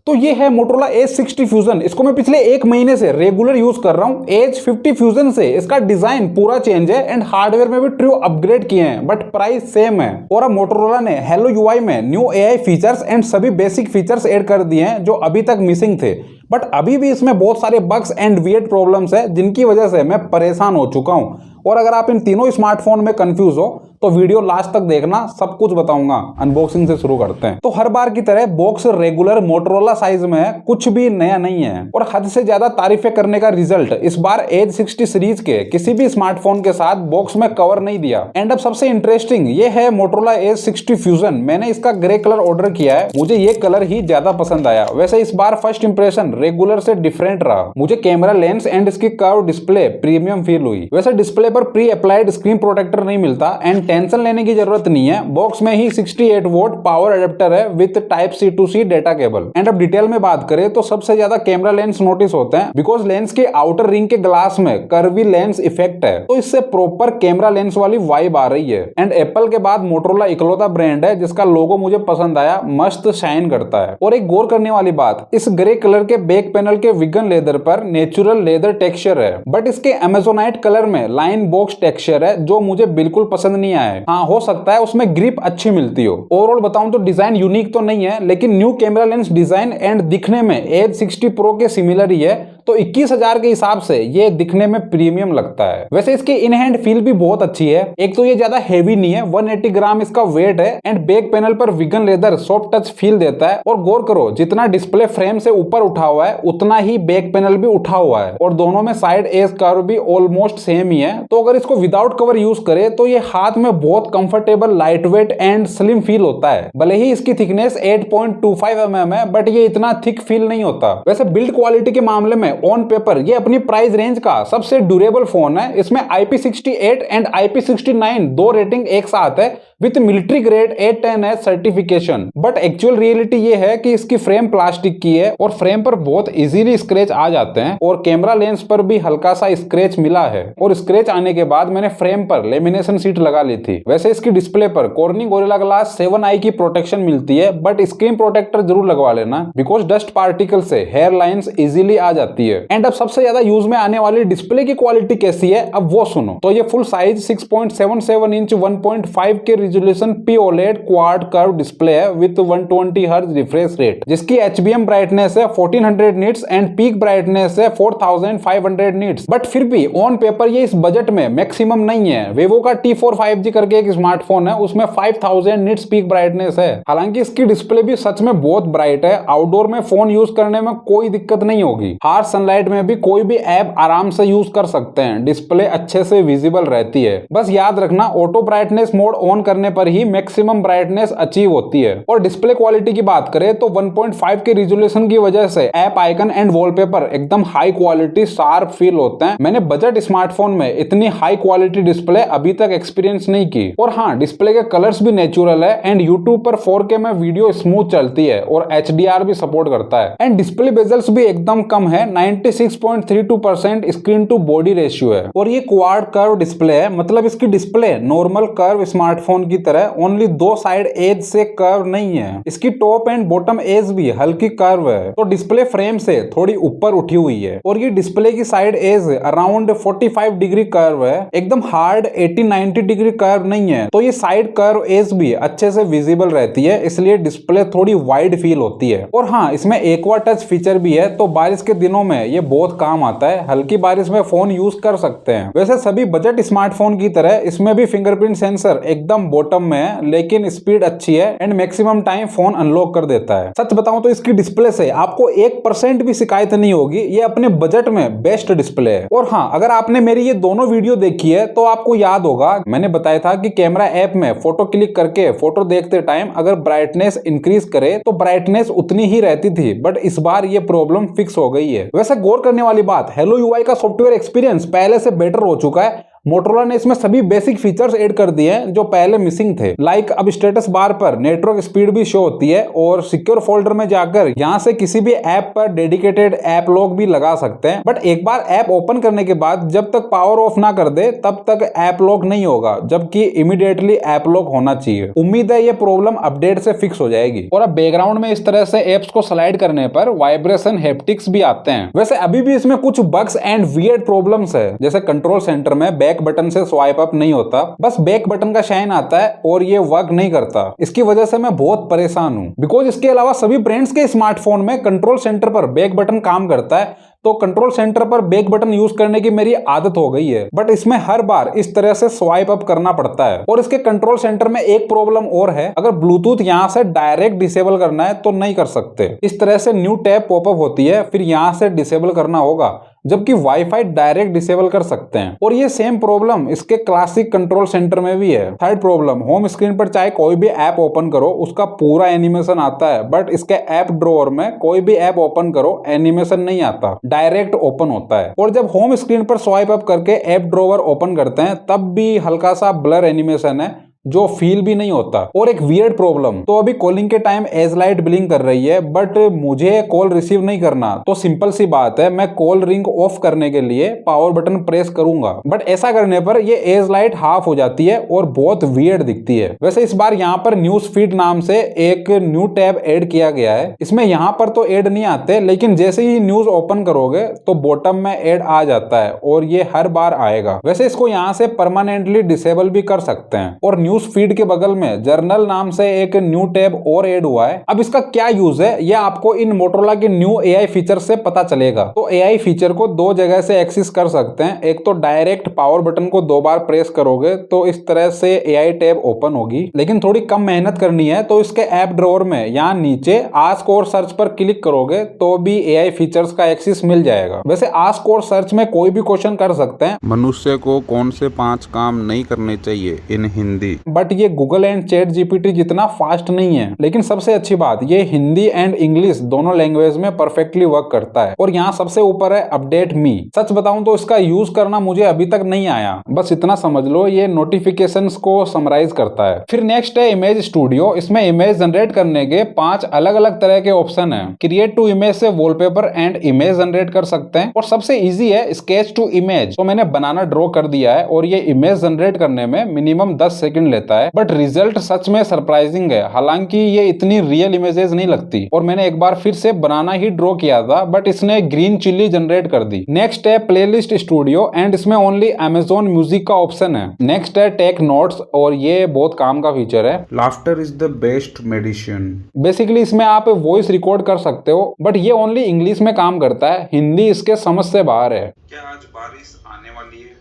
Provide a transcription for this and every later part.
तो ये है मोटोरोला एज 60 फ्यूजन। इसको मैं पिछले 1 महीने से रेगुलर यूज कर रहा हूँ। एज 50 फ्यूजन से इसका डिजाइन पूरा चेंज है एंड हार्डवेयर में भी ट्रू अपग्रेड किए हैं, बट प्राइस सेम है। और अब मोटोरोला ने हेलो यूआई में न्यू एआई फीचर्स एंड सभी बेसिक फीचर्स ऐड कर दिए हैं जो अभी तक मिसिंग थे। बट अभी भी इसमें बहुत सारे बग्स एंड वियर्ड प्रॉब्लम्स है जिनकी वजह से मैं परेशान हो चुका हूं। और अगर आप इन तीनों स्मार्टफोन में कंफ्यूज हो तो वीडियो लास्ट तक देखना, सब कुछ बताऊंगा। अनबॉक्सिंग से शुरू करते हैं। तो हर बार की तरह बॉक्स रेगुलर मोटोरोला साइज में है, कुछ भी नया नहीं है और हद से ज्यादा तारीफें करने का रिजल्ट इस बार एज 60 सीरीज के किसी भी स्मार्टफोन के साथ बॉक्स में कवर नहीं दिया। एंड अब सबसे इंटरेस्टिंग ये है मोटोरोला एज 60 फ्यूजन। मैंने इसका ग्रे कलर ऑर्डर किया है, मुझे ये कलर ही ज्यादा पसंद आया। वैसे इस बार फर्स्ट इंप्रेशन रेगुलर से डिफरेंट रहा। मुझे कैमरा लेंस एंड इसकी कर्व डिस्प्ले प्रीमियम फील हुई। वैसे डिस्प्ले पर प्री अप्लाइड स्क्रीन प्रोटेक्टर नहीं मिलता एंड टेंशन लेने की जरूरत नहीं है। बॉक्स में ही 68 वोल्ट पावर अडेप्टर है with type C to C data cable. And अब डिटेल में बात करें तो सबसे ज्यादा कैमरा लेंस नोटिस होते हैं बिकॉज लेंस के आउटर रिंग के ग्लास में कर्वी लेंस इफेक्ट है, तो इससे प्रॉपर कैमरा लेंस वाली वाइब आ रही है। एंड एप्पल के बाद मोटोरोला इकलौता ब्रांड है जिसका लोगो मुझे पसंद आया, मस्त शाइन करता है। और एक गौर करने वाली बात, इस ग्रे कलर के बैक पैनल के विगन लेदर पर नेचुरल लेदर टेक्सचर है, बट इसके अमेजोनाइट कलर में लाइन बॉक्स टेक्सचर है जो मुझे बिल्कुल पसंद नहीं आया है। हाँ, हो सकता है उसमें ग्रिप अच्छी मिलती हो। ओवरऑल बताऊं तो डिजाइन यूनिक तो नहीं है, लेकिन new camera lens design and दिखने में एज 60 प्रो के सिमिलर ही है, तो 21,000 के हिसाब से ये दिखने में प्रीमियम लगता है। वैसे इसकी इन हैंड फील भी बहुत अच्छी है। एक तो ये ज्यादा हेवी नहीं है, 180 ग्राम इसका वेट है एंड बैक पैनल पर vegan leather soft touch feel देता है। और गौर करो, जितना डिस्प्ले फ्रेम से ऊपर उठा हुआ है उतना ही बैक पैनल भी उठा हुआ है और दोनों में साइड एज कर्व भी ऑलमोस्ट सेम ही है। तो अगर इसको विदाउट कवर यूज करे तो ये हाथ में बहुत comfortable, light weight and slim feel होता है। भले ही इसकी थिकनेस 8.25 mm है, बट ये इतना थिक फील नहीं होता। वैसे बिल्ड क्वालिटी के मामले में ऑन पेपर ये अपनी प्राइस रेंज का सबसे ड्यूरेबल फोन है। इसमें IP68 एंड IP69 दो रेटिंग एक साथ है with military grade 810S certification. But actual reality ये है कि इसकी फ्रेम प्लास्टिक की है और फ्रेम पर बहुत इजीली स्क्रैच आ जाते हैं और कैमरा लेंस पर भी हल्का सा स्क्रैच मिला है। और स्क्रैच आने के बाद मैंने फ्रेम पर लेमिनेशन शीट लगा ली थी। वैसे इसकी डिस्प्ले पर कॉर्निंग गोरिल्ला ग्लास 7i की प्रोटेक्शन मिलती है, बट स्क्रीन प्रोटेक्टर जरूर लगवा लेना बिकॉज डस्ट पार्टिकल से हेयर लाइंस इजीली आ जाती है। एंड अब सबसे ज्यादा यूज में आने वाली डिस्प्ले की क्वालिटी कैसी है अब वो सुनो। तो ये फुल साइज 6.77 इंच 1.5 के resolution POLED quad curve display है विद 120 हर्ट्ज रिफ्रेश रेट, जिसकी HBM ब्राइटनेस है 1400 निट्स एंड पीक ब्राइटनेस है 4500 निट्स। बट फिर भी ऑन पेपर ये इस बजट में मैक्सिमम नहीं है। Vivo का T4 5G करके एक स्मार्टफोन है, उसमें 5000 निट्स पीक ब्राइटनेस है। हालांकि इसकी डिस्प्ले भी सच में बहुत ब्राइट है। आउटडोर में फोन यूज करने में कोई दिक्कत नहीं होगी। हार्श सनलाइट में भी कोई भी ऐप आराम से यूज कर सकते हैं, डिस्प्ले अच्छे से विजिबल रहती है। बस याद रखना, ऑटो ब्राइटनेस मोड ऑन करने पर ही मैक्सिमम ब्राइटनेस अचीव होती है। और डिस्प्ले क्वालिटी की बात करें तो 1.5 के रिजोल्यूशन की वजह से ऐप आइकन एंड वॉलपेपर एकदम हाई क्वालिटी शार्प फील होते हैं। मैंने बजट स्मार्टफोन में इतनी हाई क्वालिटी डिस्प्ले अभी तक एक्सपीरियंस नहीं की। और हाँ, डिस्प्ले के कलर्स भी नेचुरल है एंड यूट्यूब पर 4K में वीडियो स्मूथ चलती है और HDR भी सपोर्ट करता है। एंड डिस्प्ले बेजल्स भी एकदम कम है, 96.32% स्क्रीन टू बॉडी रेशियो है। और ये क्वाड कर्व डिस्प्ले है, मतलब इसकी डिस्प्ले नॉर्मल कर्व स्मार्टफोन की तरह ओनली दो साइड एज से कर्व नहीं है, इसकी टॉप एंड बॉटम एज भी हल्की कर्व है। तो डिस्प्ले फ्रेम से थोड़ी ऊपर उठी हुई है और ये डिस्प्ले की side edge around 45 degree curve है, एकदम हार्ड 80-90 डिग्री कर्व नहीं है। तो ये साइड कर्व एज भी अच्छे से विजिबल रहती है, इसलिए डिस्प्ले थोड़ी वाइड फील होती है। और हाँ, इसमें एक्वा टच फीचर भी है, तो बारिश के दिनों में ये बहुत काम आता है। हल्की बारिश में फोन यूज कर सकते हैं। वैसे सभी बजट स्मार्टफोन की तरह इसमें भी फिंगरप्रिंट सेंसर एकदम बॉटम में है, लेकिन स्पीड अच्छी है and maximum time phone unlock कर देता है। सच बताऊं तो इसकी डिस्प्ले से आपको 1% भी शिकायत नहीं होगी। ये अपने बजट में बेस्ट डिस्प्ले है। और हाँ, अगर आपने मेरी ये दोनों वीडियो देखी है तो आपको याद होगा मैंने बताया था कि कैमरा ऐप में फोटो क्लिक करके फोटो देखते टाइम अगर ब्राइटनेस इंक्रीज करे तो ब्राइटनेस उतनी ही रहती थी, बट इस बार ये प्रॉब्लम फिक्स हो गई है। वैसे गौर करने वाली बात, हेलो यूआई का सॉफ्टवेयर एक्सपीरियंस पहले से बेटर हो चुका है। मोटरोला ने इसमें सभी बेसिक फीचर्स ऐड कर दिए हैं जो पहले मिसिंग थे। लाइक अब स्टेटस बार पर नेटवर्क स्पीड भी शो होती है और सिक्योर फोल्डर में जाकर यहाँ से किसी भी ऐप पर डेडिकेटेड ऐप लॉक भी लगा सकते हैं। बट एक बार ऐप ओपन करने के बाद जब तक पावर ऑफ ना कर दे तब तक ऐप लॉक नहीं होगा, जबकि इमीडिएटली ऐप लॉक होना चाहिए। उम्मीद है ये प्रॉब्लम अपडेट से फिक्स हो जाएगी। और अब बैकग्राउंड में इस तरह से एप्स को स्लाइड करने पर वाइब्रेशन हैप्टिक्स भी आते हैं। वैसे अभी भी इसमें कुछ बग्स एंड वियर्ड प्रॉब्लम्स है, जैसे कंट्रोल सेंटर में बैक बटन से स्वाइप अप नहीं होता, बस बैक बटन का शाइन आता है और ये वर्क नहीं करता। इसकी वजह से मैं बहुत परेशान हूँ, बिकॉज इसके अलावा सभी ब्रांड्स के स्मार्टफोन में कंट्रोल सेंटर पर बैक बटन काम करता है, तो कंट्रोल सेंटर पर बैक बटन यूज करने की मेरी आदत हो गई है। बट इसमें हर बार इस तरह से स्वाइप अप करना पड़ता है। और इसके कंट्रोल सेंटर में एक प्रॉब्लम और है, अगर ब्लूटूथ यहाँ से डायरेक्ट डिसेबल करना है तो नहीं कर सकते। इस तरह से न्यू टैब पॉपअप होती है, फिर यहाँ से डिसेबल करना होगा, जबकि वाईफाई डायरेक्ट डिसेबल कर सकते हैं। और ये सेम प्रॉब्लम इसके क्लासिक कंट्रोल सेंटर में भी है। थर्ड प्रॉब्लम, होम स्क्रीन पर चाहे कोई भी ऐप ओपन करो उसका पूरा एनिमेशन आता है, बट इसके ऐप ड्रॉअर में कोई भी ऐप ओपन करो एनिमेशन नहीं आता, डायरेक्ट ओपन होता है। और जब होम स्क्रीन पर स्वाइप अप करके ऐप ड्रॉअर ओपन करते हैं तब भी हल्का सा ब्लर एनिमेशन है जो फील भी नहीं होता। और एक वियर्ड प्रॉब्लम, तो अभी कॉलिंग के टाइम एज लाइट ब्लिंक कर रही है, बट मुझे कॉल रिसीव नहीं करना, तो सिंपल सी बात है, मैं कॉल रिंग ऑफ करने के लिए पावर बटन प्रेस करूंगा, बट ऐसा करने पर ये एज लाइट हाफ हो जाती है और बहुत वियर्ड दिखती है। वैसे इस बार यहाँ पर न्यूज फीड नाम से एक न्यू टैब ऐड किया गया है। इसमें यहाँ पर तो ऐड नहीं आते, लेकिन जैसे ही न्यूज ओपन करोगे तो बॉटम में ऐड आ जाता है और ये हर बार आएगा। वैसे इसको यहाँ से परमानेंटली डिसेबल भी कर सकते हैं। और न्यूज फीड के बगल में जर्नल नाम से एक न्यू टैब और ऐड हुआ है। अब इसका क्या यूज है ये आपको इन मोटरोला के न्यू एआई फीचर से पता चलेगा। तो एआई फीचर को दो जगह से एक्सेस कर सकते हैं। एक तो डायरेक्ट पावर बटन को 2 बार प्रेस करोगे तो इस तरह से एआई टैब ओपन होगी, लेकिन थोड़ी कम मेहनत करनी है तो इसके ऐप ड्रॉअर में यहाँ नीचे आस्क और सर्च पर क्लिक करोगे तो भी एआई फीचर्स का एक्सेस मिल जाएगा। वैसे आस्क और सर्च में कोई भी क्वेश्चन कर सकते हैं, मनुष्य को कौन से 5 काम नहीं करने चाहिए इन हिंदी, बट ये गूगल एंड चैट जीपीटी जितना फास्ट नहीं है। लेकिन सबसे अच्छी बात, ये हिंदी एंड इंग्लिश दोनों लैंग्वेज में परफेक्टली वर्क करता है। और यहाँ सबसे ऊपर है अपडेट मी। सच बताऊं तो इसका यूज करना मुझे अभी तक नहीं आया, बस इतना समझ लो ये नोटिफिकेशंस को समराइज करता है। फिर नेक्स्ट है इमेज स्टूडियो। इसमें इमेज जनरेट करने के 5 अलग अलग तरह के ऑप्शन है। क्रिएट टू इमेज से वॉलपेपर एंड इमेज जनरेट कर सकते हैं, और सबसे इजी है स्केच टू इमेज। तो मैंने बनाना ड्रॉ कर दिया है और ये इमेज जनरेट करने में मिनिमम 10 सेकंड लेता है, बट रिजल्ट सच में सरप्राइजिंग है। हालांकि ये इतनी रियल इमेजेस नहीं लगती। और मैंने एक बार फिर से बनाना ही ड्रॉ किया था, बट इसने ग्रीन चिल्ली जनरेट कर दी। नेक्स्ट है प्लेलिस्ट स्टूडियो एंड इसमें ओनली अमेजोन म्यूजिक का ऑप्शन है। नेक्स्ट है टेक नोट्स, और ये बहुत काम का फीचर है। Laughter is the best medicine. Basically इसमें आप वॉइस रिकॉर्ड कर सकते हो, बट ये ओनली इंग्लिश में काम करता है, हिंदी इसके समझ से बाहर है। क्या आज बारिश आने वाली है?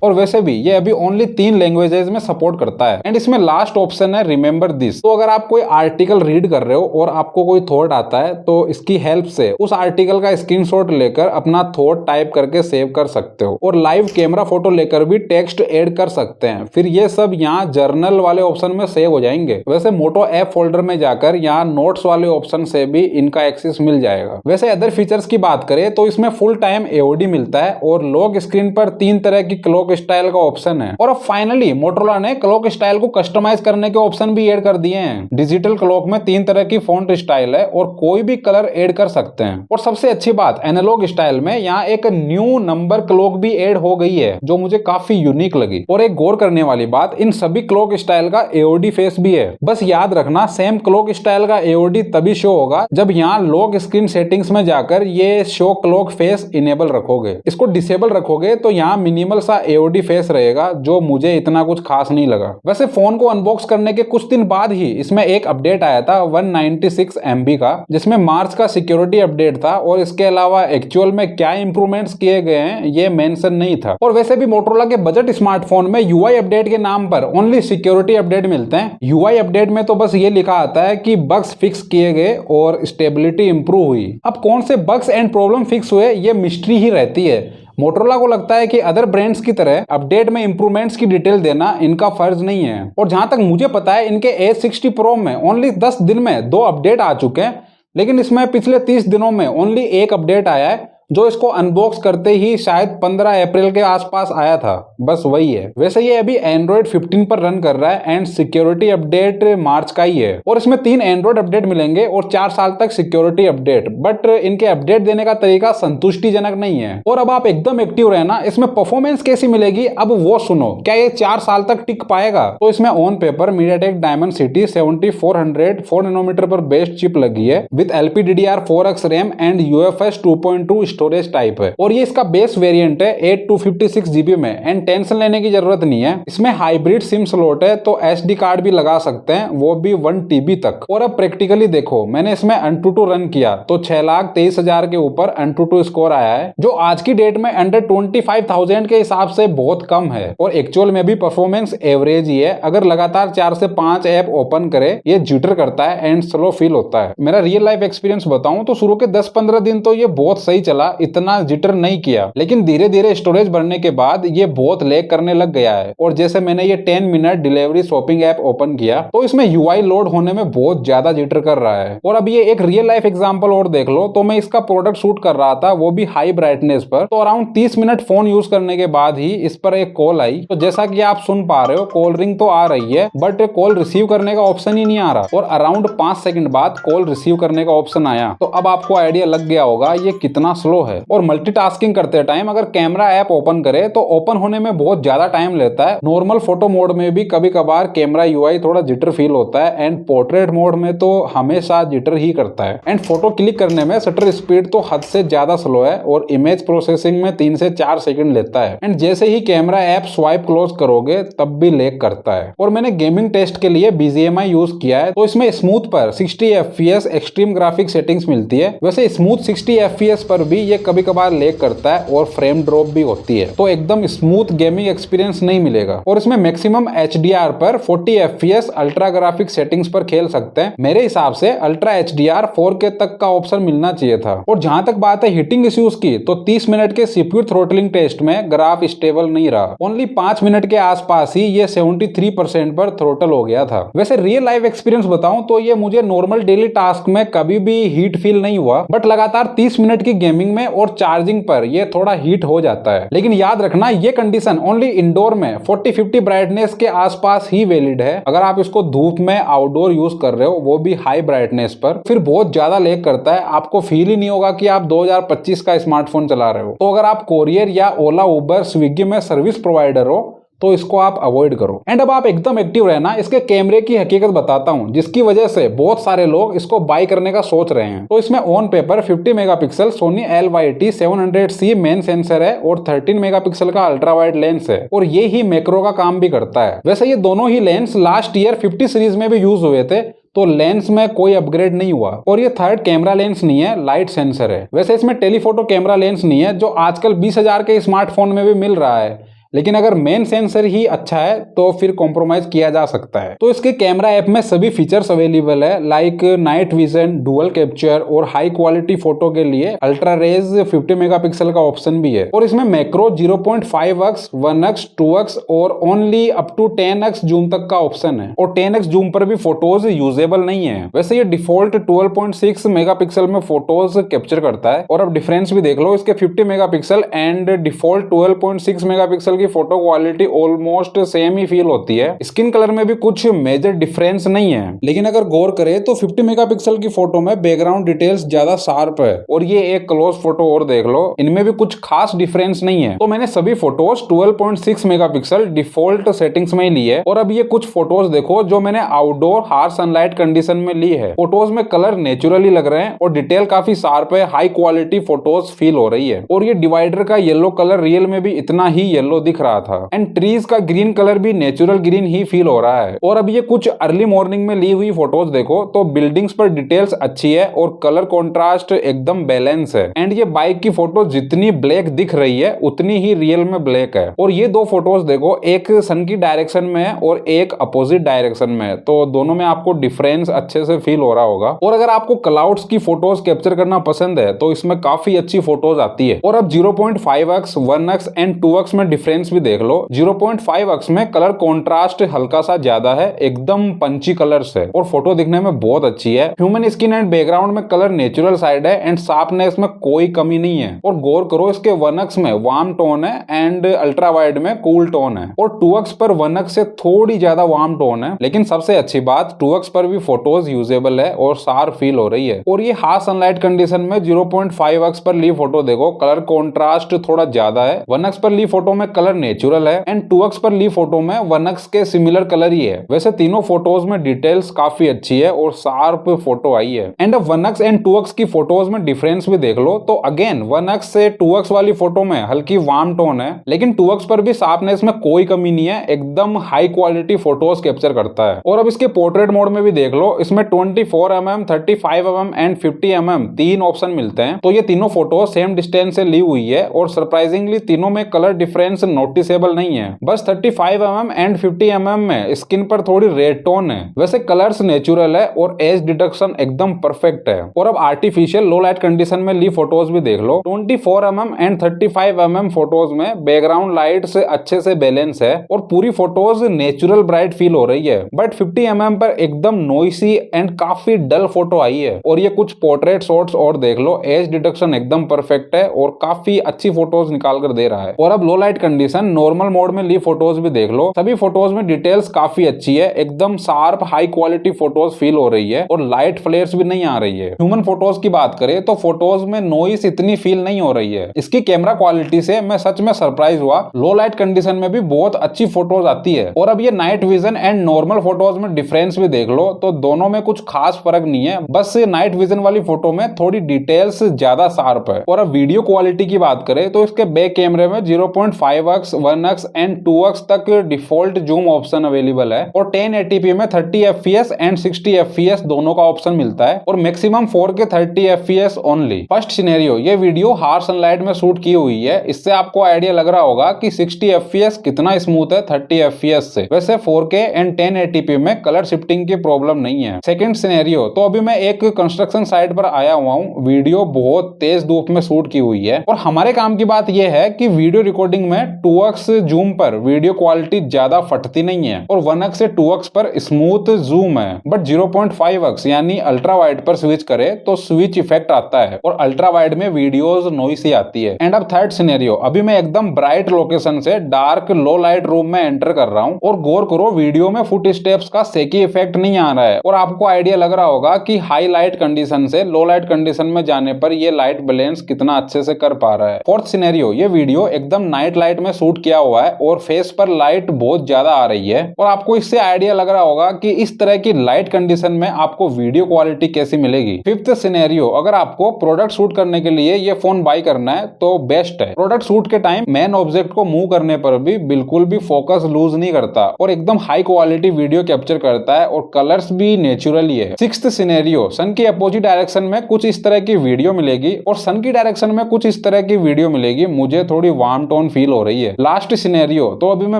और वैसे भी ये अभी ओनली 3 लैंग्वेजेस में सपोर्ट करता है। एंड इसमें लास्ट ऑप्शन है रिमेंबर दिस। तो अगर आप कोई आर्टिकल रीड कर रहे हो और आपको कोई थॉट आता है तो इसकी हेल्प से उस आर्टिकल का स्क्रीनशॉट लेकर अपना थॉट टाइप करके सेव कर सकते हो। और लाइव कैमरा फोटो लेकर भी टेक्स्ट ऐड कर सकते हैं। फिर ये सब यहाँ जर्नल वाले ऑप्शन में सेव हो जाएंगे। वैसे मोटो ऐप फोल्डर में जाकर यहाँ नोट्स वाले ऑप्शन से भी इनका एक्सेस मिल जाएगा। वैसे अदर फीचर्स की बात करें तो इसमें फुल टाइम एओडी मिलता है और लॉक स्क्रीन पर 3 तरह की क्लॉक स्टाइल का ऑप्शन है। और अब फाइनली मोटरोला ने क्लॉक स्टाइल को कस्टमाइज करने के ऑप्शन भी ऐड कर दिए हैं। डिजिटल क्लॉक में 3 तरह की फॉन्ट स्टाइल है और कोई भी कलर ऐड कर सकते हैं। और सबसे अच्छी बात, एनालॉग स्टाइल में यहाँ एक न्यू नंबर क्लॉक भी ऐड हो गई है जो मुझे काफी यूनिक लगी। और एक गौर करने वाली बात, इन सभी क्लॉक स्टाइल का एओडी फेस भी है। बस याद रखना सेम क्लॉक स्टाइल का एओडी तभी शो होगा जब यहाँ लॉक स्क्रीन सेटिंग्स में जाकर ये शो क्लॉक फेस इनेबल रखोगे। इसको डिसेबल रखोगे तो यहाँ मिनिमल सा एओडी फेस रहेगा, जो मुझे इतना कुछ खास नहीं लगा। वैसे फोन को अनबॉक्स करने के कुछ दिन बाद ही इसमें एक अपडेट आया था 196 MB का, जिसमें मार्च का सिक्योरिटी अपडेट था। और इसके अलावा एक्चुअल में क्या इंप्रूवमेंट्स किए गए हैं ये मेंशन नहीं था। और वैसे भी मोटरोला के बजट स्मार्टफोन में यूआई अपडेट के नाम पर ओनली सिक्योरिटी अपडेट मिलते हैं। यूआई अपडेट में तो बस ये लिखा आता है कि बग्स फिक्स किए गए और स्टेबिलिटी इंप्रूव हुई। अब कौन से बग्स एंड प्रॉब्लम फिक्स हुए ये मिस्ट्री ही रहती है। मोटरोला को लगता है कि अदर ब्रांड्स की तरह अपडेट में इंप्रूवमेंट्स की डिटेल देना इनका फर्ज नहीं है। और जहां तक मुझे पता है इनके A60 Pro में ओनली 10 दिन में 2 अपडेट आ चुके हैं, लेकिन इसमें पिछले 30 दिनों में ओनली 1 अपडेट आया है जो इसको अनबॉक्स करते ही शायद 15 अप्रैल के आसपास आया था, बस वही है। वैसे ये अभी एंड्रॉइड 15 पर रन कर रहा है एंड सिक्योरिटी अपडेट मार्च का ही है और इसमें 3 एंड्रॉइड अपडेट मिलेंगे और 4 साल तक सिक्योरिटी अपडेट। बट इनके अपडेट देने का तरीका संतुष्टिजनक नहीं है। और अब आप एकदम एक्टिव रहना, इसमें परफॉर्मेंस कैसी मिलेगी अब वो सुनो। क्या ये 4 साल तक टिक पाएगा? तो इसमें on paper MediaTek Dimensity 7400 4 nanometer पर बेस्ड चिप लगी है with LPDDR4X RAM and UFS 2.2 storage type है और ये इसका बेस वेरिएंट है 8 GB में एंड टेंशन लेने की जरूरत नहीं है। इसमें हाइब्रिड सिम स्लॉट है तो SD कार्ड भी लगा सकते हैं, वो भी 1 TB तक। और अब प्रैक्टिकली देखो, मैंने इसमें AnTuTu रन किया तो 6,23,000 के ऊपर AnTuTu स्कोर आया है, जो आज की डेट में अंडर 25,000 के हिसाब से बहुत कम है और एक्चुअल में भी परफॉर्मेंस एवरेज ही है। अगर लगातार 4 से 5 ऐप ओपन करे ये जिटर करता है एंड स्लो फील होता है। मेरा रियल लाइफ एक्सपीरियंस बताऊं तो शुरू के 10-15 दिन तो ये बहुत सही चला, इतना जिटर नहीं किया, लेकिन धीरे धीरे स्टोरेज बढ़ने के बाद ये बहुत लैग करने लग गया है। और जैसे मैंने ये 10 minute delivery shopping app open किया तो इसमें UI लोड होने में बहुत ज्यादा जिटर कर रहा है। और अब ये एक रियल लाइफ एग्जांपल और देख लो, तो मैं इसका प्रोडक्ट शूट कर रहा था वो भी हाई ब्राइटनेस पर, तो अराउंड 30 मिनट फोन यूज करने के बाद ही इस पर एक कॉल आई। तो जैसा कि आप सुन पा रहे हो कॉल रिंग तो आ रही है बट कॉल रिसीव करने का ऑप्शन ही नहीं आ रहा और अराउंड 5 सेकंड बाद कॉल रिसीव करने का ऑप्शन आया। तो अब आपको आइडिया लग गया होगा ये कितना स्लो है। और मल्टीटास्किंग करते टाइम अगर कैमरा ऐप ओपन करे तो ओपन होने में बहुत ज्यादा टाइम लेता है। नॉर्मल फोटो मोड में भी कभी कभार कैमरा UI थोड़ा जिटर फील होता है एंड पोर्ट्रेट मोड में तो हमेशा जिटर ही करता है। एंड फोटो क्लिक करने में शटर स्पीड तो हद से ज्यादा स्लो है और इमेज प्रोसेसिंग में 3 से 4 सेकंड लेता है एंड जैसे ही कैमरा ऐप स्वाइप क्लोज करोगे तब भी लैग करता है। और मैंने गेमिंग टेस्ट के लिए BGMI यूज किया है तो इसमें स्मूथ पर 60 FPS एक्सट्रीम ग्राफिक सेटिंग्स मिलती है। वैसे स्मूथ 60 FPS पर भी ये कभी कभार लैग करता है और फ्रेम ड्रॉप भी होती है, तो एकदम स्मूथ गेमिंग एक्सपीरियंस नहीं मिलेगा। और इसमें मैक्सिमम HDR पर 40 FPS अल्ट्रा ग्राफिक सेटिंग्स पर खेल सकते हैं। मेरे हिसाब से अल्ट्रा HDR 4K तक का ऑप्शन मिलना चाहिए था। और जहां तक बात है हीटिंग इश्यूज की, तो 30 मिनट के CPU थ्रोटलिंग टेस्ट में ग्राफ स्टेबल नहीं रहा, ओनली 5 मिनट के आसपास ही ये 73% पर थ्रोटल हो गया था। वैसे रियल लाइफ एक्सपीरियंस बताऊं तो ये मुझे नॉर्मल डेली टास्क में कभी भी हीट फील नहीं हुआ, बट लगातार 30 मिनट की गेमिंग में और चार्जिंग पर ये थोड़ा हीट हो जाता है। लेकिन याद रखना ये कंडीशन ओनली इंडोर में 40-50 ब्राइटनेस के आसपास ही वैलिड है। अगर आप इसको धूप में आउटडोर यूज कर रहे हो वो भी हाई ब्राइटनेस पर, फिर बहुत ज्यादा लैग करता है, आपको फील ही नहीं होगा कि आप 2025 का स्मार्टफोन चला रहे हो। तो अगर आप कोरियर या ओला उबर स्विगी में सर्विस प्रोवाइडर हो तो इसको आप अवॉइड करो। एंड अब आप एकदम एक्टिव रहना, इसके कैमरे की हकीकत बताता हूं जिसकी वजह से बहुत सारे लोग इसको बाय करने का सोच रहे हैं। तो इसमें on paper 50 megapixel Soni LYT 700C main sensor है और 13 मेगापिक्सल का अल्ट्रा वाइड लेंस है और ये ही मैक्रो का काम भी करता है। वैसे ये दोनों ही लेंस लास्ट ईयर 50 सीरीज में भी यूज हुए थे, तो लेंस में कोई अपग्रेड नहीं हुआ। और ये थर्ड कैमरा लेंस नहीं है, लाइट सेंसर है। वैसे इसमें टेलीफोटो कैमरा लेंस नहीं है जो आजकल 20,000 के स्मार्टफोन में भी मिल रहा है, लेकिन अगर मेन सेंसर ही अच्छा है तो फिर कॉम्प्रोमाइज किया जा सकता है। तो इसके कैमरा ऐप में सभी फीचर्स अवेलेबल है like night vision, dual capture और हाई क्वालिटी फोटो के लिए अल्ट्रा रेज 50 मेगापिक्सल का ऑप्शन भी है। और इसमें मैक्रो 0.5x, 1x, 2x और only up to 10x zoom तक का ऑप्शन है और 10x जूम पर भी फोटोज यूजेबल नहीं है। वैसे ये डिफॉल्ट 12.6 मेगापिक्सल में फोटोज कैप्चर करता है। और अब डिफरेंस भी देख लो, इसके 50 megapixel and default 12.6 megapixel photo quality almost same he feel होती है। स्किन कलर में भी कुछ मेजर डिफरेंस नहीं है, लेकिन अगर गौर करें तो 50 मेगापिक्सल की फोटो में बैकग्राउंड डिटेल्स ज्यादा शार्प है। और ये एक क्लोज फोटो और देख लो, इनमें भी कुछ खास डिफरेंस नहीं है। तो मैंने सभी फोटोज 12.6 मेगापिक्सल डिफॉल्ट सेटिंग्स में ली है। और अब ये कुछ फोटोज देखो जो मैंने आउटडोर हार्श सनलाइट कंडीशन में ली है। फोटोज में कलर नेचुरली लग रहे हैं और डिटेल काफी शार्प है, हाई क्वालिटी फोटोज फील हो रही है। और ये डिवाइडर का येलो कलर रियल में भी इतना ही येलो दिख रहा था एंड ट्रीज का ग्रीन कलर भी नेचुरल ग्रीन ही फील हो रहा है। और अब ये कुछ अर्ली मॉर्निंग में ली हुई फोटोज देखो तो बिल्डिंग्स पर डिटेल्स अच्छी है और कलर कॉन्ट्रास्ट एकदम बैलेंस है। एंड ये बाइक की फोटो जितनी ब्लैक दिख रही है उतनी ही रियल में ब्लैक है। और ये दो फोटोज देखो, एक सन की डायरेक्शन में है और एक अपोजिट डायरेक्शन में है, तो दोनों में आपको डिफरेंस अच्छे से फील हो रहा होगा। और अगर आपको क्लाउड्स की फोटोज कैप्चर करना पसंद है तो इसमें काफी अच्छी फोटोज आती है। और अब 0.5x, 1x एंड 2x में डिफरेंस डिफरेंस भी देख लो। 0.5x में कलर कॉन्ट्रास्ट हल्का सा ज्यादा है, एकदम पंची कलर्स है और फोटो दिखने में बहुत अच्छी है। ह्यूमन स्किन एंड बैकग्राउंड में कलर नेचुरल साइड है एंड शार्पनेस में कोई कमी नहीं है। और गौर करो इसके 1x में वार्म टोन है एंड अल्ट्रा वाइड में कूल टोन है और 2x पर 1x से थोड़ी ज्यादा वार्म टोन है। लेकिन सबसे अच्छी बात 2x पर भी फोटोज यूजेबल है और शार्प फील हो रही है। और ये हार्श सनलाइट कंडीशन में 0.5x पर ली फोटो देखो, कलर कॉन्ट्रास्ट थोड़ा ज्यादा है। 1x पर ली फोटो में कलर नेचुरल है एंड 2x पर ली फोटो में 1x के सिमिलर कलर ही है। वैसे तीनों फोटोज में डिटेल्स काफी अच्छी है और शार्प फोटो आई है। एंड अब 1x एंड 2x की फोटोज में डिफरेंस भी देख लो तो अगेन 1x से 2x वाली फोटो में हल्की वार्म टोन है, लेकिन 2x पर भी शार्पनेस में कोई कमी नहीं है, एकदम हाई क्वालिटी फोटोज कैप्चर करता है। और अब इसके पोर्ट्रेट मोड में भी देख लो, इसमें 24mm, 35mm एंड 50mm तीन ऑप्शन मिलते हैं। तो ये तीनों फोटो सेम डिस्टेंस से ली हुई है और सरप्राइजिंगली तीनों में कलर डिफरेंस नोटिसेबल नहीं है। बस 35mm एंड 50mm में स्किन पर थोड़ी रेड टोन है। वैसे कलर्स नेचुरल है और एज डिटेक्शन एकदम परफेक्ट है। और अब आर्टिफिशियल लो लाइट कंडीशन में ली फोटोज भी देख लो। 24mm एंड 35mm फोटोज में बैकग्राउंड लाइट से अच्छे से बैलेंस है और पूरी फोटोज नेचुरल ब्राइट फील हो रही है। बट 50mm पर एकदम नॉइसी एंड काफी डल फोटो आई है। और ये कुछ पोर्ट्रेट शॉट्स और देख लो, एज डिटेक्शन एकदम परफेक्ट है और काफी अच्छी फोटोज निकाल कर दे रहा है। और अब लो लाइट कंडीशन नॉर्मल मोड में ली फोटोज भी देख लो, सभी फोटोज में डिटेल्स काफी अच्छी है, एकदम sharp high quality photos feel हो रही है और लाइट फ्लेयर्स भी नहीं आ रही है। ह्यूमन फोटोज की बात करें तो फोटोज में नॉइस इतनी फील नहीं हो रही है। इसकी कैमरा क्वालिटी से मैं सच में सरप्राइज हुआ, लो लाइट कंडीशन में भी बहुत अच्छी फोटोज आती है। और अब ये night vision and normal photos में डिफरेंस भी देख लो तो दोनों में कुछ खास फर्क नहीं है, बस नाइट विजन वाली फोटो में थोड़ी डिटेल्स ज्यादा शार्प है। और अब वीडियो क्वालिटी की बात करें तो इसके बैक कैमरे में 0.5x, 1x एंड 2x तक डिफॉल्ट जूम ऑप्शन अवेलेबल है और 1080p में 30fps एंड 60fps दोनों का ऑप्शन मिलता है और maximum 4K 30fps only. First scenario, ये वीडियो हार्श सनलाइट में शूट की हुई है, इससे आपको आइडिया लग रहा होगा कि 60fps कितना स्मूथ है 30fps से। वैसे 4K एंड 1080p में कलर शिफ्टिंग की प्रॉब्लम नहीं है। सेकंड सिनेरियो, तो अभी मैं एक कंस्ट्रक्शन साइट पर आया हुआ हूँ, वीडियो बहुत तेज धूप में शूट की हुई है और हमारे काम की बात यह है कि वीडियो रिकॉर्डिंग में 2x जूम पर वीडियो क्वालिटी ज्यादा फटती नहीं है और 1x से 2x पर स्मूथ जूम है। बट 0.5x यानी अल्ट्रा वाइड पर स्विच करे तो स्विच इफेक्ट आता है और अल्ट्रा वाइड में वीडियोस नॉइसी आती है। एंड अब थर्ड सिनेरियो, अभी मैं एकदम ब्राइट लोकेशन से डार्क लो लाइट रूम में एंटर कर रहा हूँ और गौर करो वीडियो में फुट स्टेप्स का सेकी इफेक्ट नहीं आ रहा है और आपको आइडिया लग रहा होगा कि हाई लाइट कंडीशन से लो लाइट कंडीशन में जाने पर ये लाइट बैलेंस कितना अच्छे से कर पा रहा है। फोर्थ सिनेरियो, ये वीडियो एकदम नाइट लाइट में शूट किया हुआ है और फेस पर लाइट बहुत ज्यादा आ रही है और आपको इससे आइडिया लग रहा होगा कि इस तरह की लाइट कंडीशन में आपको वीडियो क्वालिटी कैसी मिलेगी। फिफ्थ सिनेरियो, अगर आपको प्रोडक्ट शूट करने के लिए ये फोन बाय करना है तो बेस्ट है। प्रोडक्ट शूट के टाइम मेन ऑब्जेक्ट को मूव करने पर भी बिल्कुल भी फोकस लूज नहीं करता और एकदम हाई क्वालिटी वीडियो कैप्चर करता है और कलर्स भी नेचुरल ही है। सिक्स्थ सिनेरियो, सन की अपोजिट डायरेक्शन में कुछ इस तरह की वीडियो मिलेगी और सन की डायरेक्शन में कुछ इस तरह की वीडियो मिलेगी, मुझे थोड़ी वार्म टोन फील हो रही है। लास्ट सिनेरियो, तो अभी मैं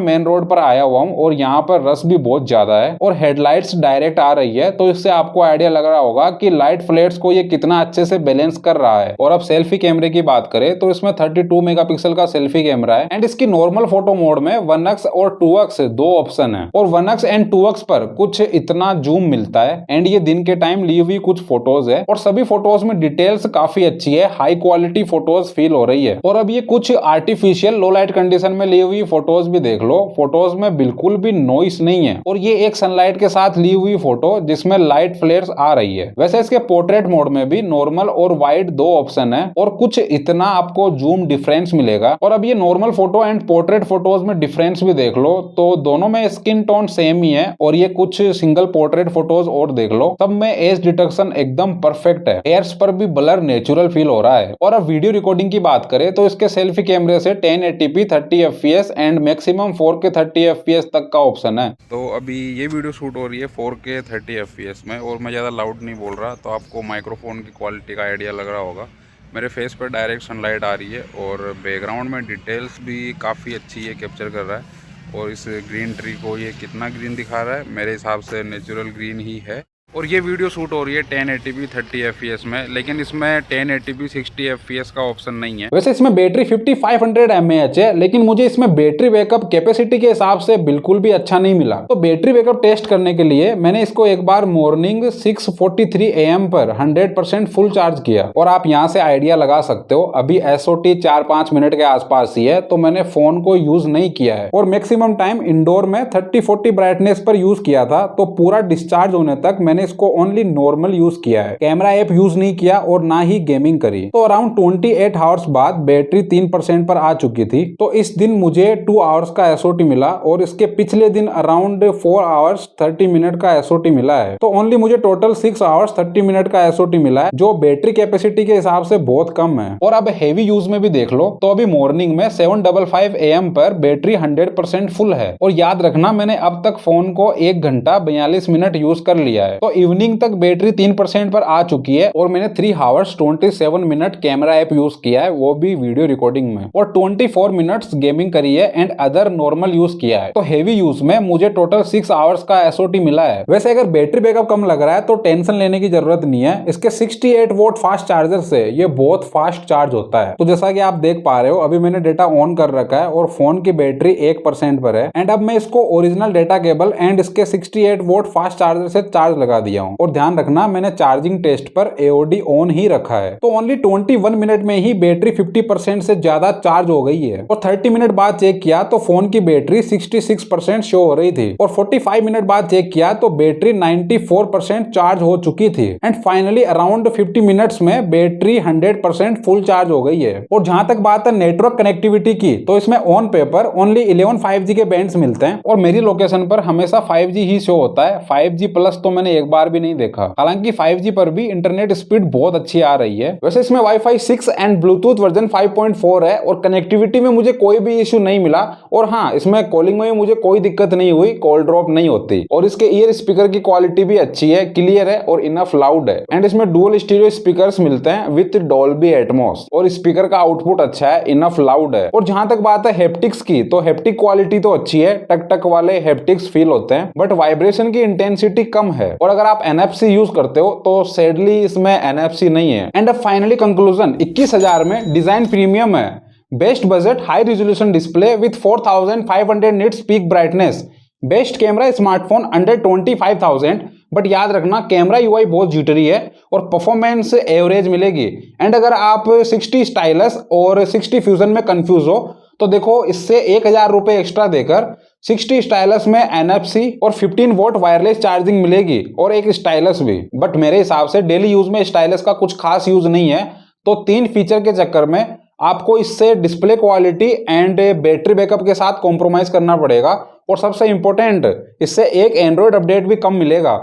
मेन रोड पर आया हुआ हूँ और यहाँ पर रश भी बहुत ज्यादा है और हेडलाइट्स डायरेक्ट आ रही है, तो इससे आपको आइडिया लग रहा होगा कि लाइट फ्लेयर्स को ये कितना अच्छे से बैलेंस कर रहा है। और अब सेल्फी कैमरे की बात करें तो इसमें 32 मेगापिक्सल का सेल्फी कैमरा है एंड इसकी नॉर्मल फोटो मोड में 1x और 2x दो ऑप्शन है और 1x एंड 2x पर कुछ इतना जूम मिलता है एंड ये दिन के टाइम ली हुई कुछ फोटोज है और सभी फोटोज में डिटेल्स काफी अच्छी है, हाई क्वालिटी फोटोज फील हो रही है। और अब ये कुछ आर्टिफिशियल लो लाइट कंडीशन में ली हुई फोटोज भी देख लो, फोटोज में बिल्कुल भी नॉइस नहीं है और ये एक सनलाइट के साथ ली हुई फोटो जिसमें लाइट फ्लेयर्स आ रही है। वैसे इसके पोर्ट्रेट मोड में भी नॉर्मल और वाइड दो ऑप्शन है और कुछ इतना आपको जूम डिफरेंस मिलेगा। और अब ये normal photo and portrait photos में डिफरेंस भी देख लो तो दोनों में स्किन टोन सेम ही है और ये कुछ सिंगल पोर्ट्रेट फोटोज और देख लो, सब में एज डिटेक्शन एकदम परफेक्ट है, हेयर्स पर भी ब्लर नेचुरल फील हो रहा है। और अब वीडियो रिकॉर्डिंग की बात करें तो इसके सेल्फी कैमरे से 1080p 30fps and maximum 4K 30fps तक का ऑप्शन है। तो अभी ये वीडियो शूट हो रही है 4K 30fps में और मैं ज़्यादा लाउड नहीं बोल रहा, तो आपको माइक्रोफोन की क्वालिटी का आइडिया लग रहा होगा। मेरे फेस पर डायरेक्ट सनलाइट आ रही है और बैकग्राउंड में डिटेल्स भी काफ़ी अच्छी है, कैप्चर कर रहा है। और इस ग्रीन ट्री को ये कितना ग्रीन दिखा रहा है, मेरे हिसाब से नेचुरल ग्रीन ही है। और ये वीडियो शूट हो रही है 1080p 30 fps में, लेकिन इसमें 1080p 60 fps का ऑप्शन नहीं है। वैसे इसमें बैटरी 5500 mAh है, लेकिन मुझे इसमें बैटरी बैकअप कैपेसिटी के हिसाब से बिल्कुल भी अच्छा नहीं मिला। तो बैटरी बैकअप टेस्ट करने के लिए मैंने इसको एक बार मॉर्निंग 6:43 AM पर 100% फुल चार्ज किया, और आप यहाँ से आइडिया लगा सकते हो अभी SOT 4-5 मिनट के आसपास ही है, तो मैंने फोन को यूज नहीं किया है और मैक्सिमम टाइम इंडोर में 30-40 ब्राइटनेस पर यूज किया था। तो पूरा डिस्चार्ज होने तक मैंने इसको ओनली नॉर्मल यूज किया है, कैमरा ऐप यूज नहीं किया और ना ही गेमिंग करी। तो अराउंड 28 आवर्स बाद बैटरी 3% पर आ चुकी थी। तो इस दिन मुझे 2 आवर्स का SOT मिला और इसके पिछले दिन अराउंड 4 आवर्स 30 मिनट का SOT मिला है। तो ओनली मुझे टोटल 6 आवर्स 30 मिनट का SOT मिला है, जो बैटरी कैपेसिटी के हिसाब से बहुत कम है। और अब हेवी यूज में भी देख लो तो अभी मॉर्निंग में 7:55 AM पर बैटरी 100% फुल है। और याद रखना मैंने अब तक फोन को 1 घंटा 42 मिनट यूज कर लिया है। तो इवनिंग तक बैटरी 3% पर आ चुकी है और मैंने 3 hours 27 minute camera app use किया है, वो भी वीडियो रिकॉर्डिंग में, और 24 मिनट्स गेमिंग करी है एंड अदर नॉर्मल यूज किया है। तो हेवी यूज में मुझे टोटल 6 आवर्स का SOT मिला है। वैसे अगर बैटरी बैकअप कम लग रहा है तो टेंशन लेने की जरूरत नहीं है, इसके 68 वोल्ट फास्ट चार्जर से ये बहुत फास्ट चार्ज होता है। तो जैसा कि आप देख पा रहे हो अभी मैंने डेटा ऑन कर रखा है और फोन की बैटरी 1% पर है, एंड अब मैं इसको ओरिजिनल डेटा केबल एंड इसके 68 वोल्ट फास्ट चार्जर से चार्ज लगा दिया हूं। और ध्यान रखना मैंने चार्जिंग टेस्ट पर AOD ऑन ही रखा है। तो ओनली 21 मिनट में ही बैटरी 50% से ज्यादा चार्ज हो गई है। और 30 मिनट बाद चेक किया तो फोन की बैटरी 66% शो हो रही थी, और 45 मिनट बाद चेक किया तो बैटरी 94% चार्ज हो चुकी थी, एंड फाइनली अराउंड 50 मिनट्स में बैटरी 100% फुल चार्ज हो गई है। और जहां तक बात है नेटवर्क कनेक्टिविटी की, तो इसमें ऑन पेपर ओनली 11 5G के बैंड्स मिलते हैं, और मेरी लोकेशन पर हमेशा 5G ही शो होता है। 5G प्लस तो मैंने एक बार भी नहीं देखा। हालांकि 5G पर भी इंटरनेट स्पीड बहुत अच्छी आ रही है। वैसे इसमें वाईफाई 6 एंड ब्लूटूथ वर्जन 5.4 है, और कनेक्टिविटी में मुझे कोई भी इश्यू नहीं मिला। और हाँ, इसमें कॉलिंग में भी मुझे कोई दिक्कत नहीं हुई, कॉल ड्रॉप नहीं होती। और इसके ईयर स्पीकर की क्वालिटी भी अच्छी है, क्लियर है और इनफ लाउड है। एंड इसमें डुअल स्टीरियो स्पीकर्स मिलते हैं विद डॉल्बी एटमॉस, और स्पीकर का आउटपुट अच्छा है, इनफ लाउड है। और जहां तक बात है हैप्टिक्स की, तो हैप्टिक क्वालिटी तो अच्छी है, टक टक वाले हैप्टिक्स फील होते हैं, बट वाइब्रेशन की इंटेंसिटी कम है। और अगर आप NFC यूज करते हो तो सैडली इसमें NFC नहीं है। एंड अब फाइनली कंक्लूजन, 21,000 में डिजाइन प्रीमियम है, best budget high resolution display with 4500 nits peak brightness, best camera smartphone under 25,000। But याद रखना कैमरा UI बहुत जिटरी है और परफॉर्मेंस एवरेज मिलेगी। एंड अगर आप 60 स्टाइलस और 60 फ्यूजन में कंफ्यूज हो तो देखो, इससे 1,000 रुपए एक्स्ट्रा देकर 60 स्टाइलस में NFC और 15 वोल्ट वायरलेस चार्जिंग मिलेगी, और एक स्टाइलस भी। बट मेरे हिसाब से डेली यूज में स्टाइलस का कुछ खास यूज नहीं है। तो 3 फीचर के चक्कर में आपको इससे display quality and battery backup के साथ कॉम्प्रोमाइज करना पड़ेगा, और सबसे इंपॉर्टेंट इससे एक एंड्रॉइड अपडेट भी कम मिलेगा।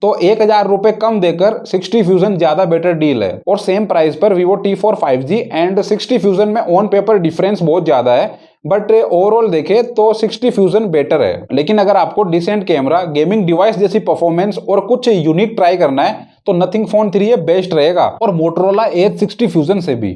तो 1,000 रुपए कम देकर 60 फ्यूजन ज्यादा बेटर डील है, और सेम प्राइस पर Vivo T4 5G and 60 fusion में ऑन पेपर डिफरेंस बहुत ज्यादा है, बट ओवरऑल देखे तो 60 फ्यूजन बेटर है। लेकिन अगर आपको डिसेंट कैमरा, गेमिंग डिवाइस जैसी परफॉर्मेंस और कुछ यूनिक ट्राई करना है तो नथिंग फोन 3 बेस्ट रहेगा, और मोटरोला Edge 60 फ्यूजन से भी।